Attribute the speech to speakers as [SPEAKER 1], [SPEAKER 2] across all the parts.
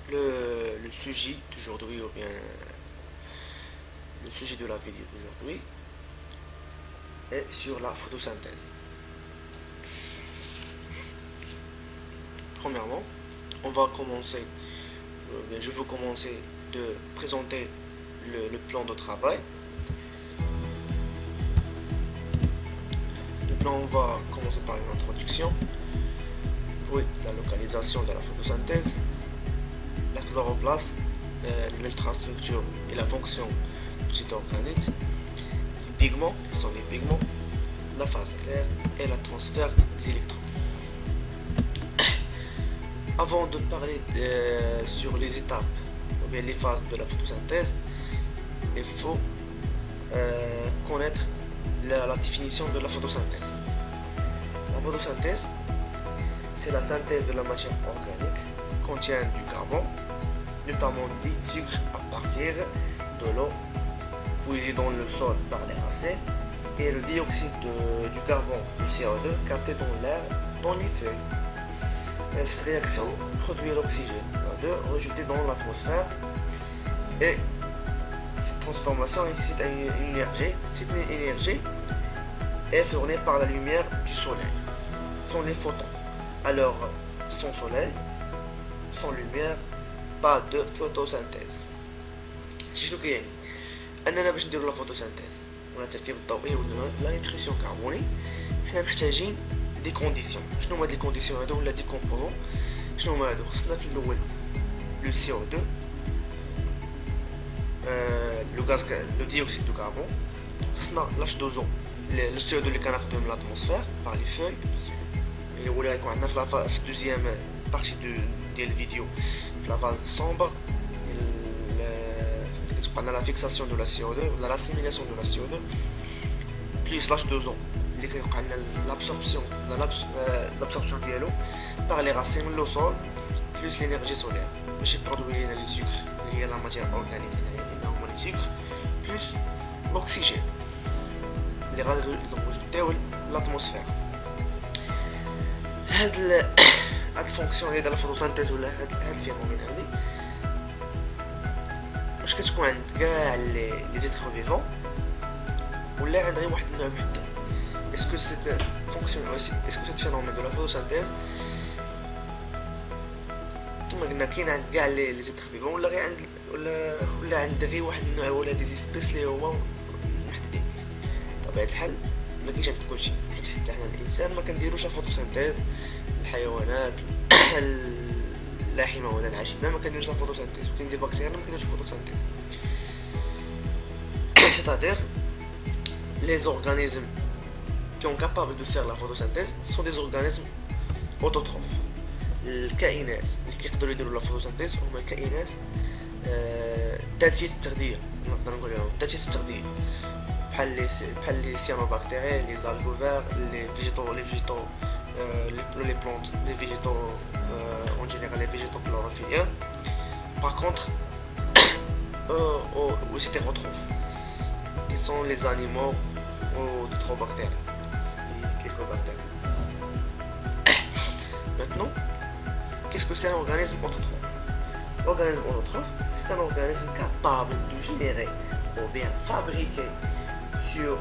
[SPEAKER 1] Le sujet d'aujourd'hui, ou bien le sujet de la vidéo d'aujourd'hui, est sur la photosynthèse. Premièrement, on va commencer, je vais commencer de présenter le plan de travail. Le plan, on va commencer par une introduction, puis la localisation de la photosynthèse, la chloroplaste, l'ultrastructure et la fonction du site organique, les pigments, qui sont les pigments, la phase claire et le transfert des électrons. Avant de parler sur les étapes ou bien les phases de la photosynthèse, il faut connaître la définition de la photosynthèse. La photosynthèse, c'est la synthèse de la matière organique contient du carbone, notamment du sucre à partir de l'eau puisée dans le sol par les racines et le dioxyde du carbone, du CO2 capté dans l'air, dans les feuilles. Cette réaction produit l'oxygène, l'O2 rejeté dans l'atmosphère et cette transformation nécessite une énergie. Cette énergie est fournie par la lumière du soleil. Ce sont les photons. Alors, sans soleil, sans lumière, pas de photosynthèse. شنو كيعني اننا باش نديروا لا فوتوسينثيز ولا التركيب الضوئي ولا لا نيتريسيون كربوني حنا محتاجين دي كونديسيون. شنو هما دي كونديسيون هادو ولا دي كومبونون؟ شنو هما هادو؟ خصنا في الاول لو سي او 2 لو غاز لو ديوكسيد دو كربون، خصنا لاش دوزون لو سي او 2 اللي كناخدو من لاتموسفير باغ لي فوي اللي هو غيكون عندنا في الدوزيام بارتي ديال الفيديو في لا فاز سومبر تبقى la fixation de la CO2 ولا l'assimilation de la CO2 plus l'H2O اللي كيوقع لنا l'absorption ديالو par les racines من le sol plus l'énergie solaire باش يبرودوي لنا لي سكر اللي هي لا ماتير اورغانيك اللي هما لي سكر plus l'oxygène اللي غادي نرجعوه للاتموسفير. هاد الفونكسيون ديال الفوتوسينثيز ولا هاد الفينومين هادي واش كتكون عند كاع لي زيتر فيفون ولا عند غير واحد النوع محدد؟ اسكو سيت فونكسيون اسكو سيت فينومين دو لا فوتوسينثيز كما قلنا كاين عند كاع لي زيتر فيفون ولا غير عند ولا عند غير واحد النوع ولا دي سبيس اللي هما محددين؟ بطبيعة الحال ما كاينش عند كلشي، حيت حتى حنا الانسان ما كنديروش الفوتوسينثيز، الحيوانات اللاحمه ولا العشبه ما كنديروش لا فوتوسينثيز، وكاين دي بكتيريا ما كيديروش فوتوسينثيز. C'est-à-dire les organismes qui sont capables de faire la photosynthèse sont des organismes autotrophes. الكائنات اللي كيقدروا يديروا لا فوتوسينثيز هما الكائنات ذاتيه التغذيه، نقدر نقول لهم ذاتيه التغذيه، بحال لي سيانوباكتيري، لي زالغوفير، لي فيجيتو les plantes, les végétaux en général, les végétaux chlorophylliens. Par contre, aux hétérotrophes, qui sont les animaux aux trobactères et quelques bactéries. Maintenant, qu'est-ce que c'est un organisme autotrophe? L'organisme autotrophe, c'est un organisme capable de générer ou bien fabriquer sur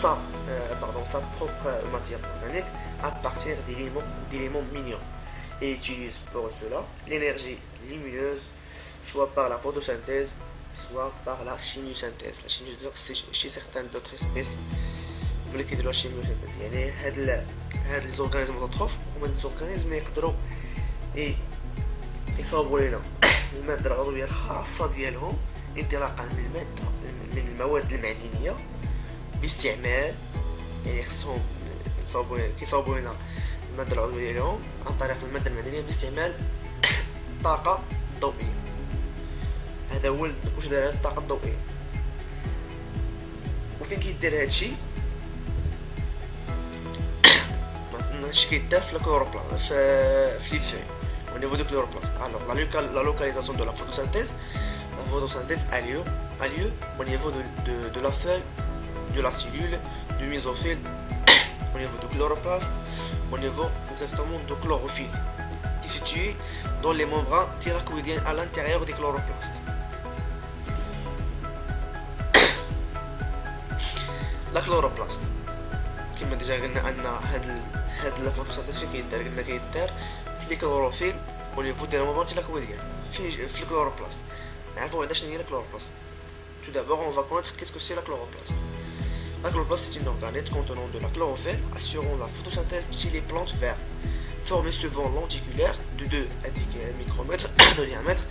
[SPEAKER 1] sa propre matière organique à partir d'éléments minéraux et utilise pour cela l'énergie lumineuse soit par la photosynthèse soit par la chimiosynthèse. La chimiosynthèse c'est chez certaines d'autres espèces qui de la chimiosynthèse. يعني هاد les organismes autotrophes هما des organismes اللي يقدروا يصاوبوا لنا المادة العضوية الخاصة ديالهم انطلاقا من المواد المعدنية باستعمال يعني خصهم كيصاوبوا لنا المادة العضوية ديالهم عن طريق المادة المعدنية باستعمال الطاقة الضوئية. هذا هو واش داير هاد الطاقة الضوئية وفين كيدير هادشي؟ هادشي كيدار في الكلوروبلاست في لي فوي au niveau du chloroplaste. Alors la localisation de la photosynthèse a lieu au niveau de la feuille, de la cellule, du mésophile, au niveau du chloroplaste, au niveau exactement de chlorophylle, qui qui est situé dans les membranes thylakoïdiennes à l'intérieur des chloroplastes. La chloroplaste كما ديجا قلنا ان هاد الفوتوسينثيز فين كيدار قلنا كيدار في الكلوروفيل au niveau des membranes thylakoïdiennes في الكلوروبلاست. نعرفوا بعدا شنو هي الكلوروبلاست. Tout d'abord, on va connaître qu'est-ce que c'est la chloroplaste. La chloroplaste c'est une organelle contenant de la chlorophylle assurant la photosynthèse chez les plantes vertes, formée souvent lenticulaire de 2 à 10 micromètres de diamètre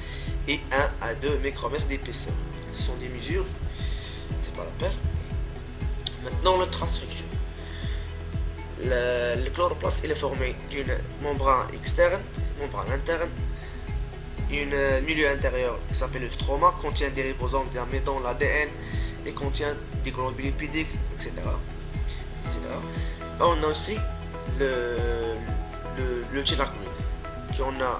[SPEAKER 1] et 1 à 2 micromètres d'épaisseur. Ce sont des mesures, c'est pas la peine. Maintenant, la transcription. Le chloroplaste est formé d'une membrane externe, membrane interne, une milieu intérieur qui s'appelle le stroma, contient des ribosomes permettant l'ADN et contient des globules lipidiques, etc. On a aussi le thylakoïde, qui on a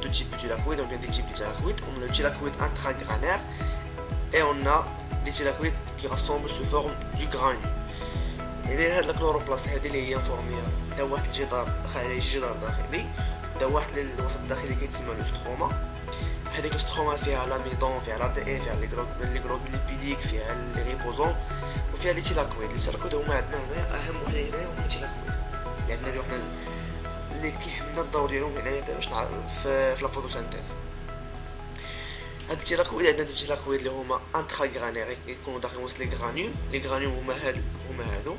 [SPEAKER 1] deux types de thylakoïde, on a des types de thylakoïde. On a le thylakoïde intragranaire et on a des thylakoïdes qui rassemblent sous forme du granule. يعني هاد الكلوروبلاست هذه اللي هي مفورميه دا واحد الجدار خارجي جدار داخلي دا واحد الوسط الداخلي كيتسمى لو ستروما. هذيك الستروما فيها لاميدون فيها لا دي ان فيها لي غلوبول ليبيديك فيها لي ريبوزوم وفيها لي تيلاكويد. لي تيلاكويد هما عندنا هنايا اهم وحده هنايا هما التيلاكويد اللي عندنا حنا اللي كيهمنا الدور ديالهم هنايا باش في لا فوتوسينثيز. هاد التيلاكويد عندنا التيلاكويد اللي هما انتراغرانير يكونوا داخل وسط لي غرانيول. لي غرانيول هما هادو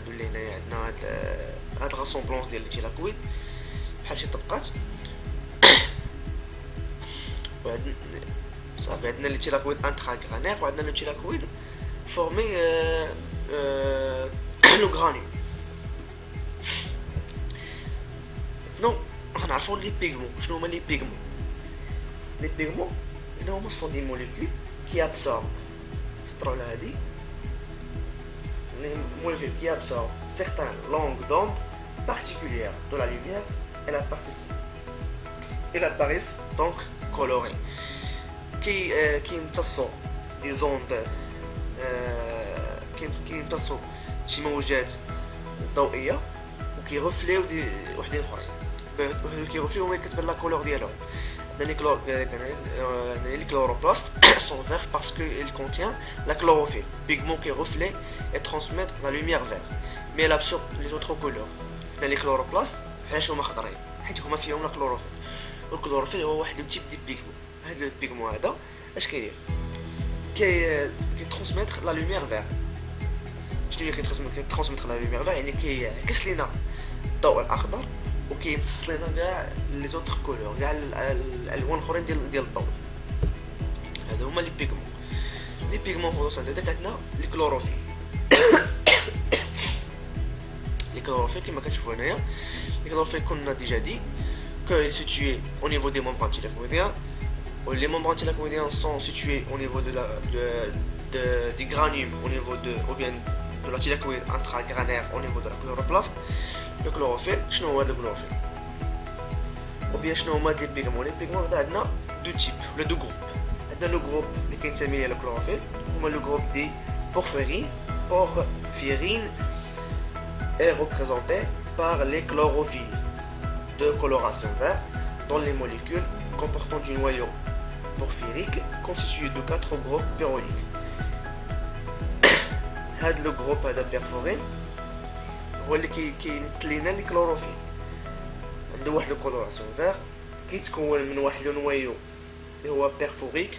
[SPEAKER 1] اللي هنايا عندنا هاد الراسومبلونس ديال التيلاكويد بحال شي طبقات. وعندنا صافي عندنا لي تيلاكويد انتراغرانير وعندنا لو تيلاكويد فورمي لو غرانيول. نو غنعرفوا لي بيغمون. شنو هما لي بيغمون؟ Les pigments, ce sont des molécules qui absorbent, les molécules qui absorbent certaines longues d'onde particulières de la lumière et apparaissent donc colorées, qui امتصوا des ondes qui امتصوا شي موجات ضوئية وكي رفليو وحدين اخرين كيرفليو وما كتبان لا كولور ديالهم. Les chloroplastes sont verts parce qu'ils contiennent la chlorophylle, pigment qui reflète et transmet la lumière verte, mais elle absorbe les autres couleurs. Les chloroplastes علاش هما خضرين؟ حيت هما فيهم لا كلوروفيل، والكلوروفيل هو واحد التيب ديال بيغمون. هذا البيغمون هذا اش كيدير؟ كي ترانسميتر لا لوميير فير. شنو هي كيترانسميتر لا لوميير فير؟ يعني كيعكس لينا الضوء الاخضر وكيمتص لنا كاع لي زوتر كولور كاع الالوان الاخرين ديال الضوء. هادو هما لي بيغمون. لي بيغمون فوتوسينثيتيك عندنا لي كلوروفيل. لي كلوروفيل كما كتشوفوا هنايا لي كلوروفيل كنا ديجا دي كو سيتوي au niveau des membranes thylakoïdiennes. Les membranes thylakoïdiennes sont situées au niveau des granules au niveau ou bien de la thylakoïde intragranaire au niveau de la chloroplaste. Le chlorophylle, شنو هو هذا الكلوروفيل؟ وبيان شنو هما لي بيغمون؟ لي بيغمون عندنا دو تيب ولا دو جروب. عندنا لو جروب اللي كينتمي للى الكلوروفيل هما لو جروب دي porphyrine est représenté par les chlorophylles de coloration verte dans les molécules comportant du noyau porphyrique constitué de 4 groupes pyrroliques. هذا لو جروب هذا بيرفورين هو اللي كيمثل لنا الكلوروفيل. عنده واحد الكولوراسيون فير كيتكون من واحد النويو اللي هو بيرفوريك.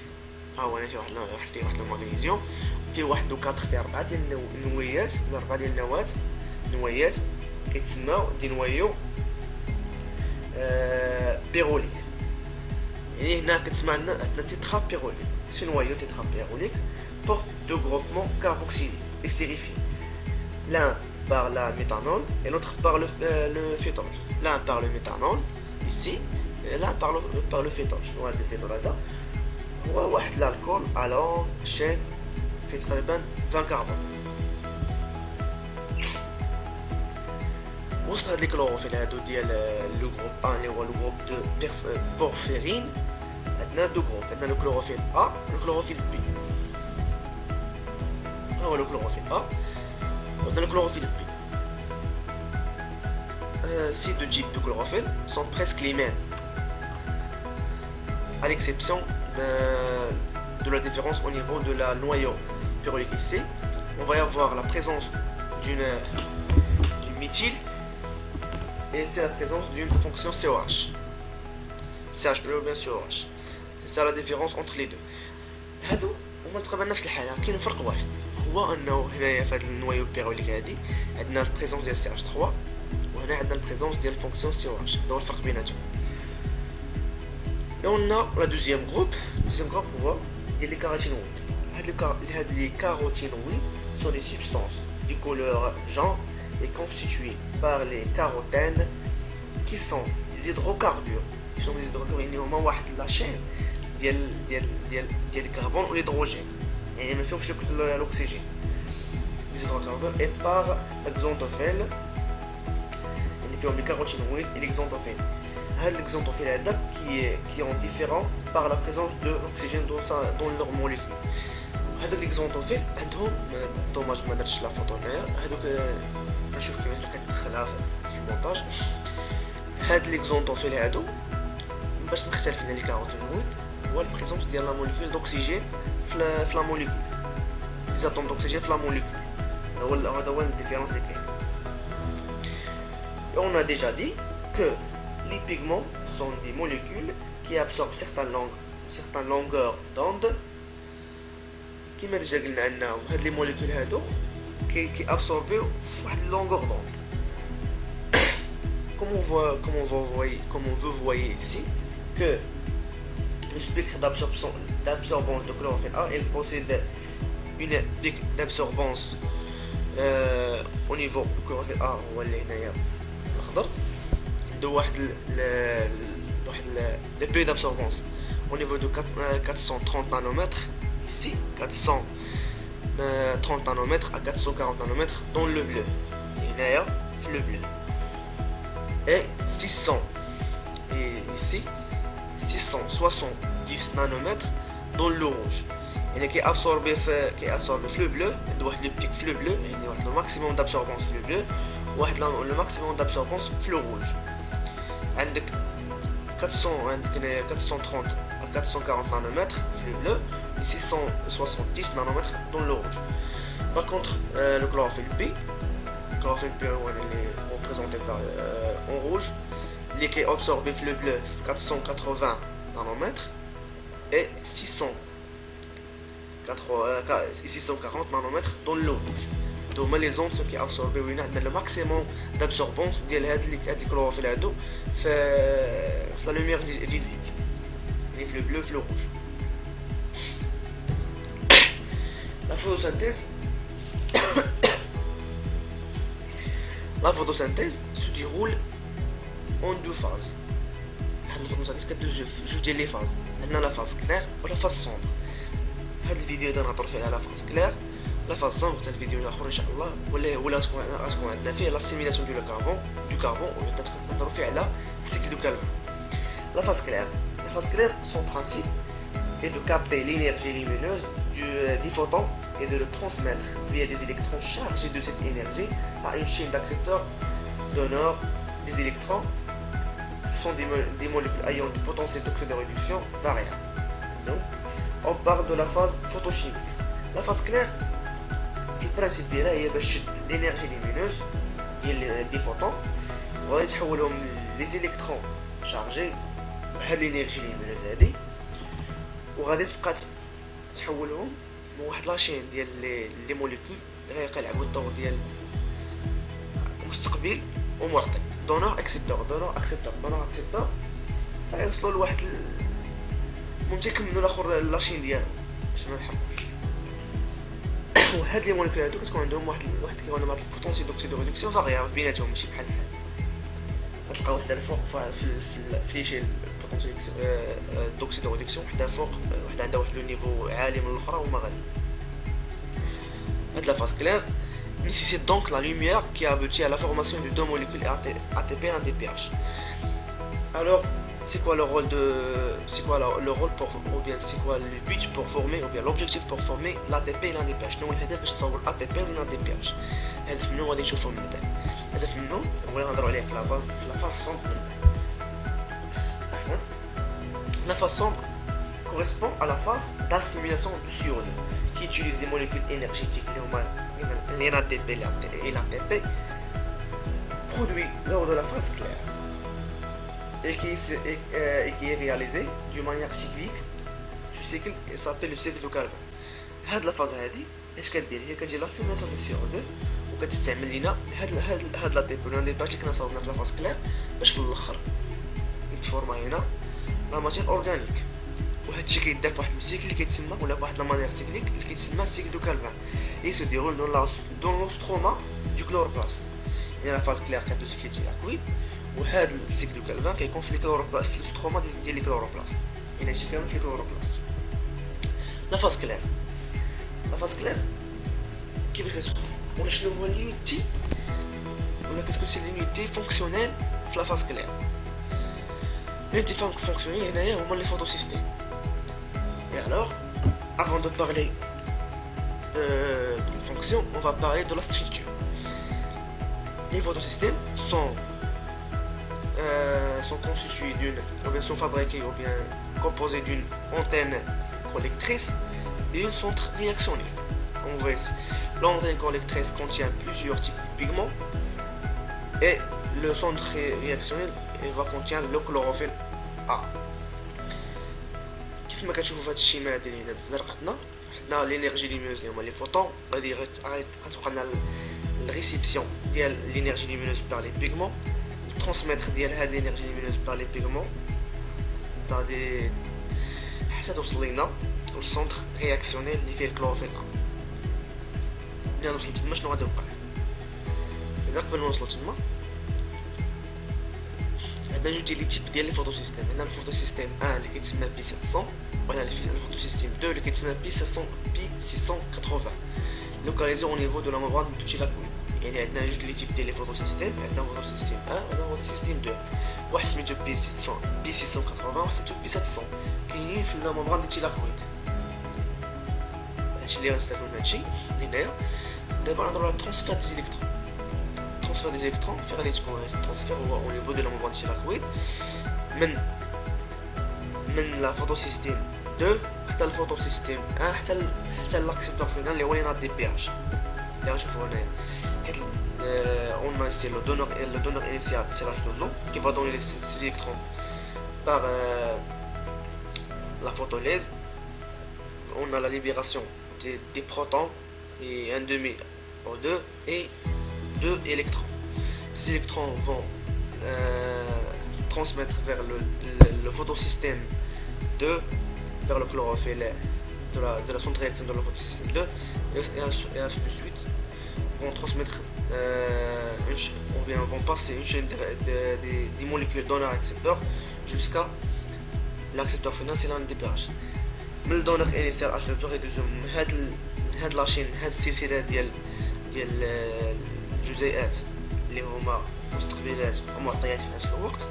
[SPEAKER 1] ها هو هنا فيه واحد المغنيسيوم فيه واحد 4 فيه 4 ديال النويات ولا 4 ديال نويات كيتسماو دي نويو بيروليك. يعني هنا كتسمع عندنا تيترا بيروليك. سي نويو تيترا بيروليك porte deux groupements carboxyliques estérifiés. L'un par la méthanol et l'autre par le phétol. L'un par le méthanol ici et l'un par le phétol. شنو هذا الفيتول هذا؟ هو واحد الالكول الون شين فيه تقريبا 20 كربون. وسط هاد لي كلوروفيل هادو ديال لو جروب A اللي هو لو جروب دو بورفيرين عندنا دو جروب. عندنا لو كلوروفيل A و لو كلوروفيل B. هو لو كلوروفيل A وعندنا لو كلوروفيل B. sites de type de chlorophylle sont presque les mêmes, à l'exception de la différence au niveau de la noyau pyrolyque. Ici, on va y avoir la présence d'une méthyle et c'est la présence d'une fonction COH. CH2 ou bien COH. C'est ça la différence entre les deux. هادو هما تقريبا نفس الحالة، كاين فرق واحد هو انه هنايا في هذا النويو بيروليك هادي عندنا البريزونس ديال CH3 وهنا عندنا البريزونس ديال الفونكسيون COH. هذا هو الفرق بيناتهم. Et on a la deuxième groupe هو ديال les caroténoïdes. هاد les caroténoïdes sont des substances de couleur jaune et constituées par les carotènes qui sont des hydrocarbures. Ils sont des hydrocarbures, يعني هما واحد لا chaîne ديال الكربون والهيدروجين، يعني ما فيهمش الاكسجين. les hydrocarbures et par l'exanthophylle اللي فيهم les caroténoïdes et l'exanthophylle. هاد l'exanthophylle هذا qui est différent par la présence de l'oxygène dans leur molécule. هذا l'exanthophylle عندهم دوماج ما درتش لا فوتو هنايا، هذوك نشوف كيفاش لقيت ندخلها في المونتاج. هاد l'exanthophylle هادو باش مختلفين على les caroténoïdes هو البريزونس ديال لا موليكول دوكسيجين في لا موليكول، لي اتوم دوكسيجين في لا موليكول. هذا هو الديفيرونس اللي كاين. On a déjà dit que les pigments sont des molécules qui absorbent certaines longueurs d'onde. كما ديجا قلنا انهم هاد لي موليكول هادو كي ابسوربيو في واحد longueur d'onde. Comme vous voyez ici que le spectre d'absorbance de chlorophylle A, il possède une pic d'absorbance au niveau de chlorophylle A هو اللي هنايا الأخضر، عنده واحد le pic d'absorbance au niveau de 430 nanomètres ici, 430 nanomètres à 440 nanomètres dans le bleu, هنايا في le bleu, et 600 et ici 670 nanomètres dans le rouge. يعني كي absorbé في le bleu عنده واحد لو بيك في le bleu، يعني واحد le maximum d'absorbance في le bleu واحد le maximum d'absorbance في le rouge. عندك 430 à 440 nanomètres في le bleu et 670 nanomètres dans le rouge. Par contre le chlorophylle B est représenté par en rouge, qui est absorbé في le bleu 480 nanomètres et 640 nanomètres dans le rouge. Donc les ondes qui sont absorbées le maximum d'absorbance ديال هاد الكلوروفيل هادو في la lumière visible، يعني في le bleu في le rouge. La photosynthèse se déroule en deux phases. La photosynthèse كتدوز جوج ديال لي فاز، عندنا لا فاز كلير ولا فاز سومبر. هاد الفيديو نهضر فيه على فاز كلير، لا فاز سومبر حتى الفيديو الاخر ان شاء الله ولا تكون عندنا فيه لا سيميلاسيون دو كاربون وحتى نهضروا فيه على cycle de Calvin. La phase claire, son principe est de capter l'énergie lumineuse des photons et de le transmettre via des électrons chargés de cette énergie à une chaîne d'accepteurs donneurs des électrons. Ce sont des molécules ayant des potentiels d'oxyde de réduction variables. Donc, on parle de la phase photochimique. La phase claire, في البرانسيب ديالها هي باش تشد l'énergie lumineuse des photons وغادي تحولهم les électrons chargés بحال l'énergie lumineuse هادي، وغادي تبقى تحولهم من واحد لاشين ديال لي موليكول اللي غيلعبوا الدور ديال مستقبل ومعطي، دونور اكسبتور حتى يوصلوا لواحد ممكن يكملوا الاخر لاشين ديالهم باش ما نحرقوش. وهاد لي موليكول هادو كتكون عندهم واحد كيقولوا البوتونسيال دوكسيد دو ريدكسيون فاريابل بيناتهم ماشي بحال غتلقى وحده الفوق في ليشيل البوتونسيال دوكسيد دو ريدكسيون، وحده فوق وحده عندها واحد لو نيفو عالي من الاخرى وما غادي. هاد لا فاز كلير nécessite donc la lumière qui aboutit à la formation de deux molécules ATP et ADPH. Alors, c'est quoi le rôle ou bien c'est quoi le but pour former ou bien l'objectif pour former l'ATP et l'ADPH؟ شنو هو الهدف باش تصاوب الATP و l'ADPH؟ الهدف منو غادي نشوفو من بعد. غنبدا في النوم ولا نهضروا عليه في la phase sombre من بعد. La phase sombre correspond à la phase d'assimilation du CO2 qui utilise les molécules énergétiques les NADP et l'ATP produits lors de la phase claire et qui est réalisée d'une manière cyclique. Ce cycle s'appelle le cycle de Calvin. هاد لا فاز هادي اش كدير هي كتجي لاسيميلاسيون ديال سي او 2 وكتستعمل لينا هاد لا تيب ولا دي باج اللي كنا صاوبنا في لا فاز كلير باش في الاخر يتفورما هنا لا ماتير اورغانيك. وهذا الشيء كيدار فواحد السيكل اللي كيتسمى ولا فواحد لا مانيير سيكليك اللي كيتسمى السيكل دو كالفان اي سو ديرول دون لو ستروما دو كلوروبلاست. يعني لا فاز كلير كدوز في التلاكويد وهذا السيكل دو كالفان كيكون في الكلوروبلاست في الستروما ديال الكلوروبلاست. يعني هادشي كامل في الكلوروبلاست. لا فاز كلير كيفاش كتكون ولا شنو هو لونيتي ولا كتكون سي لونيتي فونكسيونيل في لا فاز كلير. لونيتي فونكسيونيل هنايا هما لي فوتوسيستيم. Et alors, avant de parler de la fonction, on va parler de la structure. Les photosystèmes sont constitués ou bien sont fabriqués ou bien composés d'une antenne collectrice et une centre réactionnelle. On voit ici, l'antenne collectrice contient plusieurs types de pigments et le centre réactionnel va contenir le chlorophylle A. كما كنشوفوا في هذا الشيما ديال هنا بالزرق عندنا لينيرجي ليمينوز اللي هما لي فوتون غادي غتوقع لنا الريسيبسيون ديال لينيرجي ليمينوز بار لي بيغمون الترانسميتر ديال هاد لينيرجي ليمينوز بار لي بيغمون بار دي حتى توصل لينا للسونتر رياكسيونيل اللي فيه الكلوروفيل ا. الا وصلت تما شنو غادي يوقع؟ اذا قبل ما نوصلوا تما عندنا جوج ديال لي تيب ديال لي فوتوسيستيم. عندنا الفوتوسيستيم 1 اللي كيتسمى بي 700 وعندنا الفوتوسيستيم 2 اللي كيتسمى بي 680 لوكاليزي او نيفو دو لا ممبران دو تيلاكويد. يعني عندنا جوج لي تيب ديال لي فوتوسيستيم. عندنا فوتوسيستيم 1 وعندنا فوتوسيستيم 2. واحد سميتو بي 680 وواحد سميتو بي 700 كاينين في لا ممبران دو تيلاكويد. هادشي اللي غنستافدو من هادشي هنايا. دابا نهضرو على الترونسفير دي زيليكترون. الترونسفير دي زيليكترون في غادي تكون الترونسفير هو او نيفو دو لا ممبران دو تيلاكويد من لا فوتوسيستيم 2 حتى الفوتوسيستيم 1 حتى لاكسيبتور فينال اللي هو لينا دي بي اش اللي غنشوفو هنايا. حيت on a ici le donneur initial c'est l'H2O qui va donner ces électrons par la photolèse. On a la libération des protons et un demi O2 et 2 électrons. Ces électrons vont transmettre vers le photosystème 2 vers le chlorophylle de la centre réaction de le photosystème 2 et ainsi de suite vont transmettre ou bien vont passer une chaîne des molécules donneur-accepteur jusqu'à l'accepteur final c'est l'ADPH. من الدونر انيسيال H2O غيدوزو من هاد لاشين هاد السلسله ديال الجزيئات اللي هما مستقبلات ومعطيات في نفس الوقت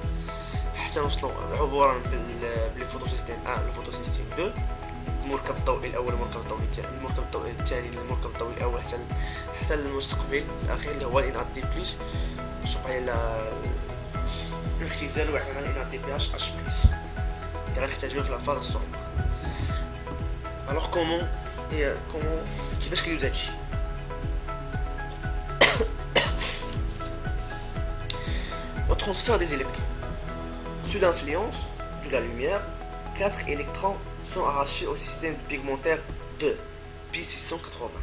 [SPEAKER 1] حتى نوصلوا عبورا بالفوتوسيستيم 1 والفوتوسيستيم 2 المركب الضوئي الاول والمركب الضوئي الثاني المركب الضوئي الثاني للمركب الضوئي الاول حتى المستقبل الاخير اللي هو ان ا دي بلس وقع على الاختزال وعطينا ان ا دي بي اش بلس اللي غنحتاجوه في لافاز الصومبر. الوغ كومون كيفاش كيدوز هادشي؟ Au transfert des électrons. Sous l'influence de la lumière, 4 électrons sont arrachés au système pigmentaire de P680.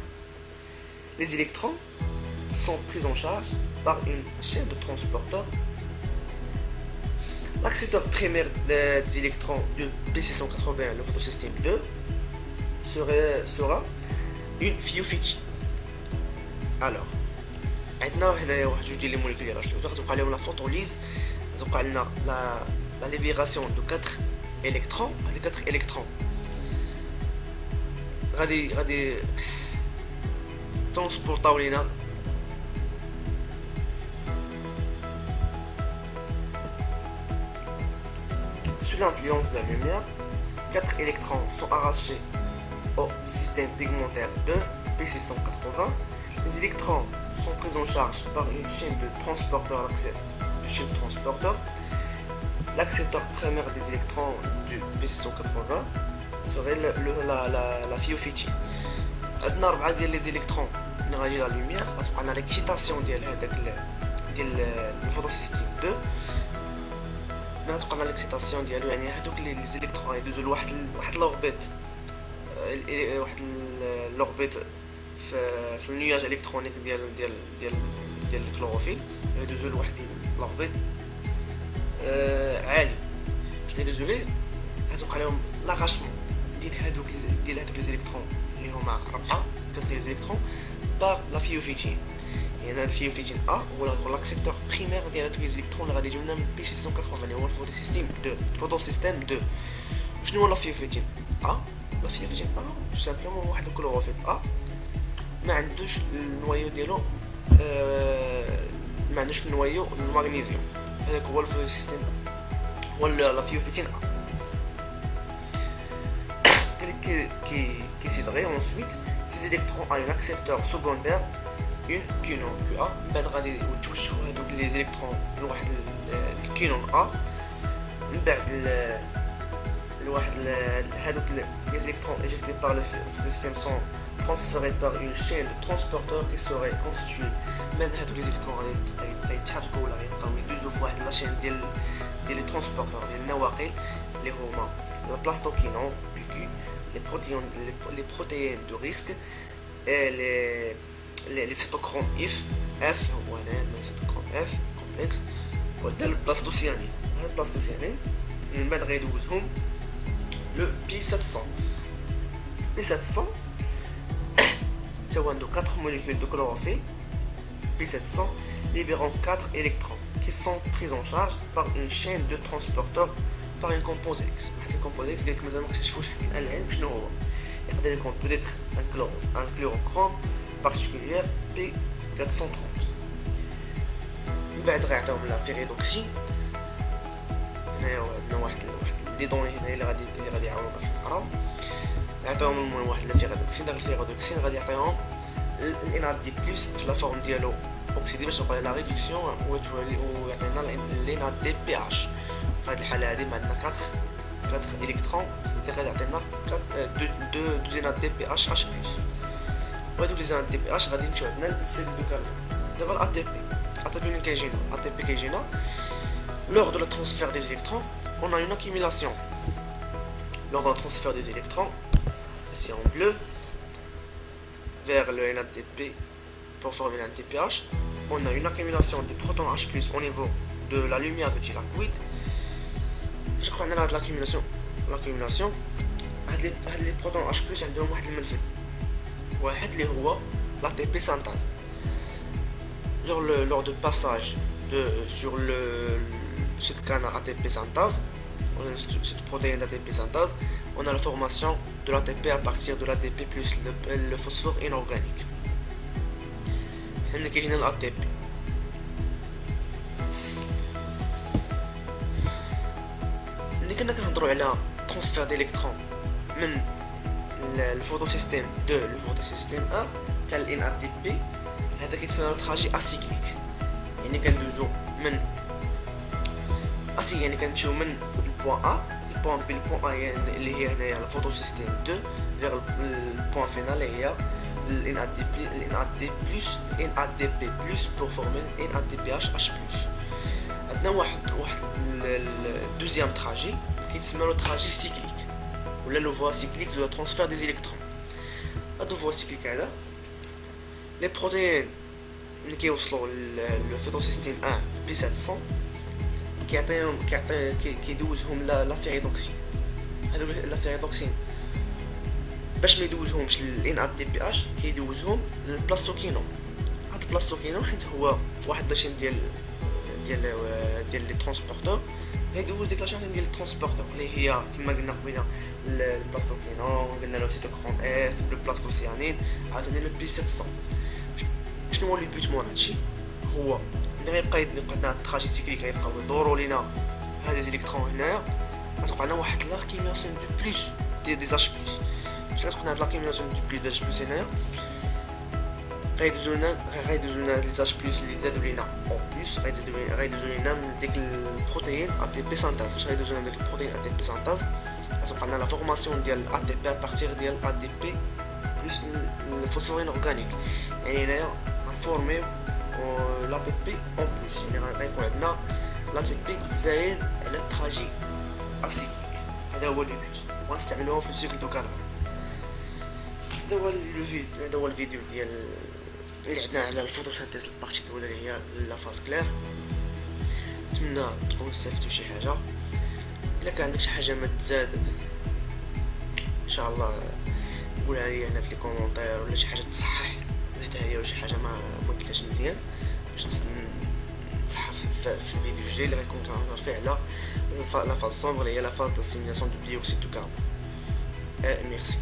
[SPEAKER 1] Les électrons sont pris en charge par une chaîne de transporteurs. L'accepteur primaire des électrons de P680, le photosystème 2, sera une phyophytie. Alors, عندنا هنايا واحد جوج ديال لي موليكول ديال H2O غتوقع لهم لا فوتوليز غتوقع لنا لا ليبيراسيون دو 4 الكترون. هاد 4 الكترون غادي ترونسبورطاو لينا sous l'influence de la lumière. 4 électrons sont arrachés au système pigmentaire de P680. Les électrons sont pris en charge par une chaîne de transporteurs L'accepteur primaire des électrons du P680 serait la phyophytine. عندنا 4 ديال les électrons اللي غادي لا lumière غتبقى لنا l'excitation ديال هذاك ديال الفوتوسيستيم 2 غتبقى لنا l'excitation ديالو يعني هذوك les électrons يدوزوا لواحد لوربيت في النياج الكترونيك ديال الكلوروفيل يدوزوا لواحد لوربيت عالي يدوزوا ليه غتوقع لهم لاغاشمون ديال هذوك لي زيليكترون اللي هما 4 لي زيليكترون باغ لا فيوفيتين يعني الفيوفيتين ا هو لاكسبتور بريمير ديال هذوك لي زيليكترون اللي غادي يجيو لنا من بي 680 هو الفوتوسيستيم 2 شنو هو لا فيوفيتين ا لا فيوفيتين ا سامبلومون واحد الكلوروفيل ا ما عندوش النوايو ديالو ما عندوش في النوايو المغنيسيوم هذاك هو الفوتوسيستيم هو لا فيوفيتين ا qui s'édrée ensuite ces électrons à un accepteur secondaire une quinone QA بعد غادي يتوجهوا هذوك لي électrons لواحد الكينون A من بعد لواحد هذوك les électrons éjectés par le système sont transférés par une chaîne de transporteurs qui serait constituée من هذوك les électrons غادي يتحركوا ولا يبقاو يدوزوا في واحد لا chaîne ديال les transporteurs ديال النواقل اللي هما البلاستوكينون les protéines de risque et les cytochromes F هو هنا الcytochrome F complexe وهذا البلاستوسيانين هذا البلاستوسيانين من بعد غيدوزهم le P700 P700 تاو عنده 4 molécules de chlorophylle P700 libérant 4 électrons qui sont pris en charge par une chaîne de transporteurs par un composé X. Le composé X, quelques mesures que je vous ai dit, il peut-être un chlorochrome particulier P430. بعد غيعطيهم لا فيريدوكسين هنا واحد دي دوني هنا اللي غادي يعاونونا في القراءة يعطيهم واحد لا فيريدوكسين داك الفيريدوكسين غادي يعطيهم الاناد دي بلس في لا فورم ديالو اوكسيدي باش توقع لا ريدكسيون ويعطينا الاناد دي بي اش في هذه الحاله هذه عندنا 4 الكترون سيتي غادي يعطينا 2 زينات دي بي اش بلس وهذوك لي زينات دي بي اش غادي يمشيو عندنا للسيل دو كاربون دابا الاي تي بي منين كيجينا الاي تي بي كيجينا lors de le transfert des électrons on a une accumulation lors du transfert des électrons ici en bleu vers le NADP pour former l'ADPH on a une accumulation de protons H+ au niveau de la lumière de Tchilakwit. Je crois qu'on a de l'accumulation هاد les protons H+ عندهم واحد المنفذ واحد اللي هو l'ATP synthase lors de passage sur cette canal ATP synthase cette protéine d'ATP synthase on a la formation de l'ATP à partir de l'ADP plus le phosphore inorganique هنا كيجينا الATP كنا كنهضروا على ترانسفير ديليكترون من الفوتوسيستيم 2 للفوتوسيستيم 1 تاع الان ا دي بي هذا كيتسمى تراجي اسيكليك يعني كندوزو من يعني كنمشيو من البوان ا البوان بي البوان ا اللي هي هنايا الفوتوسيستيم 2 فيغ البوان فينال اللي هي الان ا دي بي الان ا دي بلس ان ا دي بي بلس بور فورمي ان ا دي بي اش بلس عندنا واحد الدوزيام تراجي كيتسمى لو تراجي سيكليك ولا لو فوا سيكليك دو ترانسفير دي زيليكترون هادو فوا سيكليك هذا لي بروتين اللي كيوصلوا للفوتوسيستيم 1 بي 700 كيدوزهم لا فيريدوكسين هادو لا فيريدوكسين باش ما يدوزهمش للان ا دي بي اش كيدوزهم للبلاستوكينون هاد البلاستوكينون حيت هو واحد لاشين ديال لي ترانسبورتور غيدوز ديك لاشين ديال الترانسبورتور اللي هي كما قلنا قبيله البلاستوكينون قلنا له سيتوكرون اف البلاستوسيانين عاوتاني لو بي 700 شنو هو لو بوت مون هادشي هو اللي غيبقى عندنا التراجي سيكليك غيبقاو يدوروا لينا هاد لي زيليكترون هنايا غتوقع لنا واحد لاكيميلاسيون دو بلس دي اش بلس فاش كتكون هاد لاكيميلاسيون دو بلس دي اش بلس هنايا غيدوزو لنا لي زاج بلس اللي تزادو لينا او بلس غيدوزو لينا من ديك البروتين ا تي بي سانتاز. اش غيدوزو لنا ديك البروتين ا تي بي سانتاز غتبقى لنا لا فورماسيون ديال ا تي بي ا بارتير ديال ا دي بي بلس الفوسفورين اورغانيك. يعني هنايا غنفورميو لا تي بي اون بلس، يعني غيكون عندنا لا تي بي زايد على التراجي اسيديك. هذا هو لو بوت ونستعملوه في السيكل دو كاربون. هذا هو الفيديو ديال اللي عندنا على الفوتوسينثيز البارتي الاولى اللي هي لا فاز كلير. نتمنى تكونوا استفدتوا شي حاجه. الا كان عندك شي حاجه ما تزاد ان شاء الله قولها لي هنا في لي كومونتير، ولا شي حاجه تصحح زيدها لي، ولا شي حاجه ما قلتهاش مزيان باش تصحح في الفيديو الجاي اللي غيكون كنهضر فيه على لا فاز سومبر اللي هي لا فاز داسيميلاسيون دو بيوكسيد دو كاربون. ميرسي.